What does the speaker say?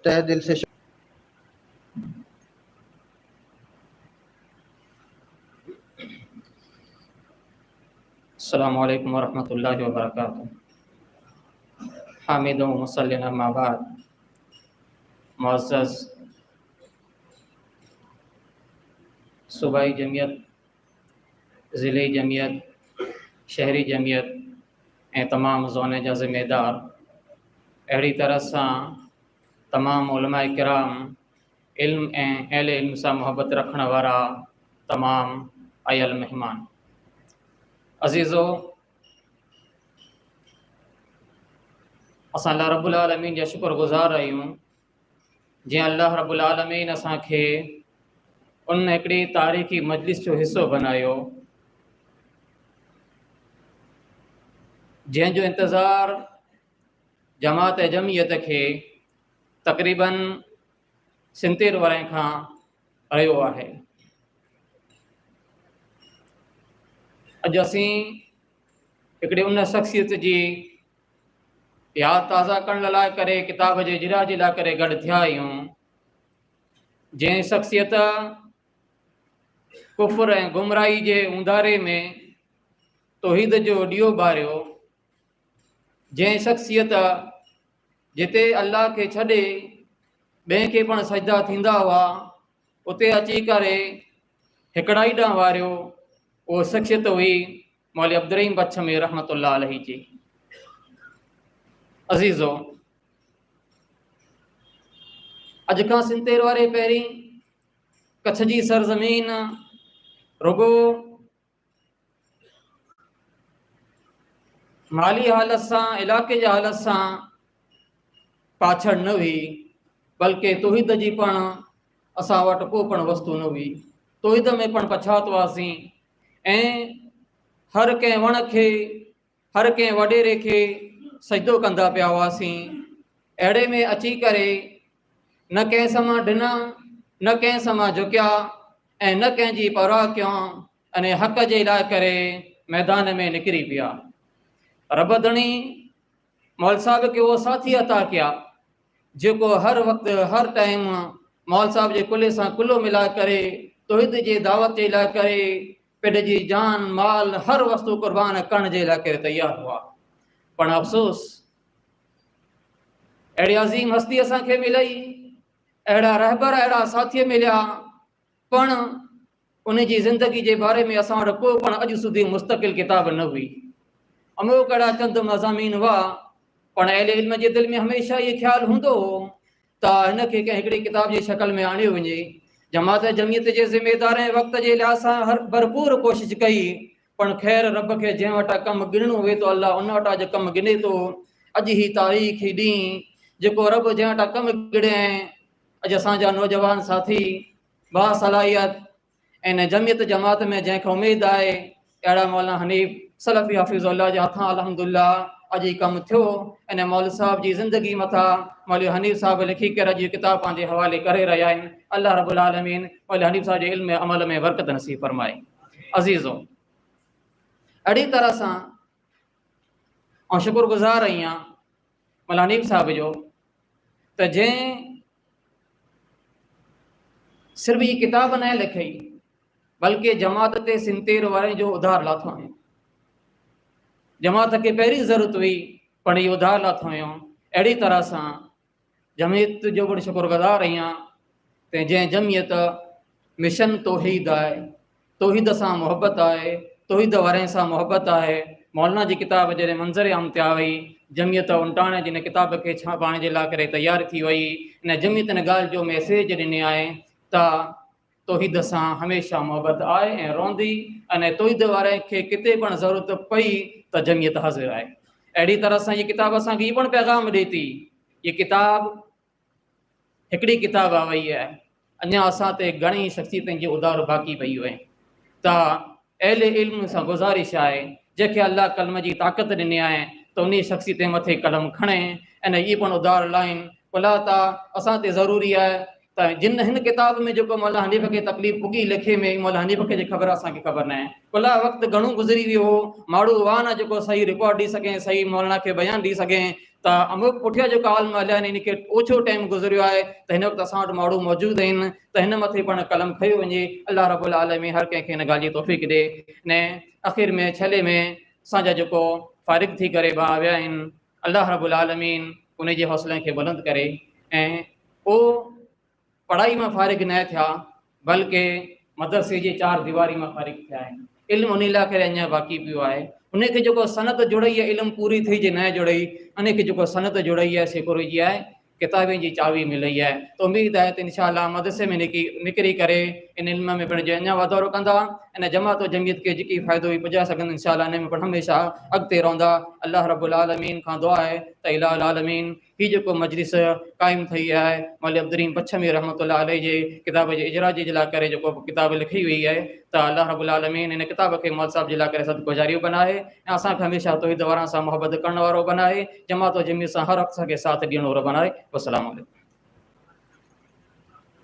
तहे दिल से अस्सलामु अलैकुम वरहमतुल्लाहि वबरकातुहू। हामिदुन व मुसल्लिन अम्मा बाद। मुअज़्ज़ज़ सूबाई जमियत, ज़िले जमियत, शहरी जमियत ऐं तमाम ज़ोन जा ज़िम्मेदार, अहिड़ी तरह सां तमाम उलमाए किराम, इल्म ऐं अहले इल्म सां मोहब्बत रखण वारा तमाम आयल मेहमान, अज़ीज़ो, असां अल्लाह रब्बुल आलमीन जा शुक्रगुज़ार आहियूं जीअं अल्लाह रब्बुल आलमीन असांखे उन हिकिड़ी तारीख़ी मजलिस जो हिस्सो बनायो जंहिंजो इंतज़ारु जमात जमियत खे तक़रीबन 70 वरह खां रहियो आहे। अॼु असीं हिकिड़े उन शख़्सियत जी याद ताज़ा करण लाइ करे किताब जे जिरा जे लाइ करे गॾु थिया आहियूं, जंहिं शख़्सियत कुफ़्र ऐं गुमराही जे उंधारे में तौहीद जो ॾियो ॿारियो, जंहिं शख़्सियत जिते अल्लाह खे छॾे ॿिए खे पण सजदा थींदा हुआ उते अची करे हिकिड़ाई ॾांहुं वारियो, उहो शख़्सियत हुई मौलवी अब्दुर्रहीम बचमी रहमतुल्लाह अलैहि जी। अज़ीज़ो, अॼु खां 70 वरह पहिरीं कच्छ जी सरज़मीन रुगो माली हालत सां, इलाइक़े जे हालत सां पाछड़ न हुई, बल्कि तौहीद जी पण असां वटि को पण वस्तु न हुई। तौहीद में पण पछात हुआसीं ऐं हर कंहिं वण खे, हर कंहिं वॾेरे खे सजदो कंदा पिया हुआसीं। अहिड़े में अची करे न कंहिं सां ॾिना, न कंहिं सां झुकिया ऐं न कंहिंजी परवाह कयूं अने हक़ जे लाइ करे मैदान में निकिरी पिया। रब धणी मौल साहब खे उहो साथी अता कया जेको हर वक़्तु हर टाइम मौल साहब जे कुल्ले सां कुल्लो मिलाए करे तौहीद जे दावत जे लाइ करे पेट जी जान माल हर वस्तु कुर्बान करण जे लाइ करे तैयार हुआ। पण अफ़सोस, अहिड़ी अज़ीम हस्ती असांखे मिलई, अहिड़ा रहबर, अहिड़ा साथी मिलिया, पण उन जी ज़िंदगी जे बारे में असां वटि को पण अॼु સુધી मुस्तक़िल किताब न हुई। अमोक अहिड़ा चंद मज़ामीन हुआ, पण अहले इल्म जे दिलि में हमेशह इहो ख़्यालु हूंदो हो त हिनखे कंहिं हिकिड़ी किताब जी शक्ल में आणियो वञे। जमात जमियत जे ज़िम्मेदार ऐं वक़्त जे लिहाज़ सां हर भरपूर कोशिशि कई, पण ख़ैर रब खे जंहिं वटां कमु गिणणो हुए थो अल्लाह उन वटां जो कमु गिने थो। अॼु ही तारीख़ ही ॾींहुं जेको रब जंहिं वटां कमु गिणे, अॼु असांजा नौजवान साथी बासलाहियत ऐं जमियत जमात में जंहिंखे उमेदु आहे अहिड़ा मौलाना हनीफ़ सलफ़ी हाफ़िज़ुल्लाह जे हथां अल्हम्दुलिल्लाह अॼु ही कमु थियो। इन मौल साहब जी ज़िंदगी मथां मौलवी हनीफ़ साहब लिखी करे अॼु किताब पंहिंजे हवाले करे रहिया आहिनि। अल्लाह रब्बुल आलमीन मौलवी हनीफ़ साहब जे इल्म में अमल में बरकत नसीब फरमाए। अज़ीज़ो, अहिड़ी तरह सां ऐं शुक्रगुज़ार आहियां मौलवी हनीफ़ साहब जो त जंहिं सिर्फ़ ये किताब न लिखई बल्कि जमात ते 70 वरह जो उधार लाथो आहे। जमात खे पहिरीं ज़रूरत हुई पण इहो उधार लाथो हुयो। अहिड़ी तरह सां जमियत जो बि शुक्रगुज़ार आहियां त जंहिं जमियत मिशन तौहीद आहे, तौहीद सां मोहब्बत आहे, तौहीद वरह सां मोहब्बत आहे। मौलाना जी किताब जॾहिं मंज़र आम थिया वई, जमियत उणटाणे जिन किताब खे छापण जे लाइ करे तयारु थी वई। इन जमियत इन ॻाल्हि जो मैसेज ॾिने आहे त तौहीद सां हमेशह मोहब्बत आहे ऐं रहंदी, अने तौहीद वारे खे किथे पण ज़रूरत पई त जमियत हाज़िर आहे। अहिड़ी तरह सां ये किताब असांखे इहो पण पैगाम ॾिए थी, ये किताब हिकिड़ी किताब आ वई आहे, अञा असां ते घणी शख़्सियतुनि जी उधार बाक़ी पई आहे। त अहले इल्म सां गुज़ारिश आहे जंहिंखे अल्लाह कलम जी ताक़त ॾिनी आहे त उन शख़्सियत मथे कलम खणे ऐं इहे पण उधार लाइन भला त असां ते ज़रूरी आहे त जिन हिन किताब में जेको मौला हनीफ़ खे तकलीफ़ पुगी लिखे में मौला हनीफ़ खे जी ख़बर असांखे ख़बर न आहे। भला वक़्तु घणो गुज़री वियो हो, माण्हू वाह न जेको सही रिकॉर्ड ॾेई सघे, सही मौलाना खे बयानु ॾेई सघे, त अमुक पुठियां जेको आलम हलिया आहिनि इनखे ओछो टाइम गुज़रियो आहे त हिन वक़्तु असां वटि माण्हू मौजूदु आहिनि त हिन मथे पाण कलम खयो वञे। अलाह रब्बुल आलमीन हर कंहिंखे हिन ॻाल्हि जी तौफ़ीक़ ॾे। ने आख़िर में छले में असांजा जेको फ़ारिग थी करे भाउ विया आहिनि, अलाह रब्बुल आलमीन उन जे हौसले खे बुलंद करे ऐं उहो पढ़ाई मां फ़ारिग न थिया बल्कि मदरसे जी 4 दीवारी मां फ़ारिग थिया आहिनि। इल्मु उन लाइ करे अञा बाक़ी पियो आहे। उनखे जेको सनत जुड़ई आहे इल्मु पूरी थी जे न जुड़ई, उनखे जेको सनत जुड़ई आहे से घुरिजी आहे, किताबनि जी चावी मिलई आहे। त उमेदु आहे त इनशा अलाह मदरसे में निकिरी करे इन इल्म में पिण अञा वाधारो कंदा ऐं जमात जमियत खे जेकी फ़ाइदो ई पुॼाए सघंदा इनशा अलाह हिन में पिण हमेशह अॻिते रहंदा। अलाह रब्बुल आलमीन खां दुआ आहे त इलाहुल आलमीन ही जेको मजलिस क़ाइमु थी आहे मौलवी अब्दुर्रहीम पछमी रहमतुल्लाह अलैह जे किताब जे इजरा जे लाइ करे जेको किताब लिखी हुई आहे त अलाह रब्बुल आलमीन इन किताब खे मौलवी साहब जे लाइ करे सदगुज़ारियो बनाए ऐं असांखे हमेशह तौहीद वारनि सां मोहबत करण वारो बनाए, जमात जमियत सां हर वक़्त खे साथ ॾियण वारो बनाए। वस्सलामु अलैकुम।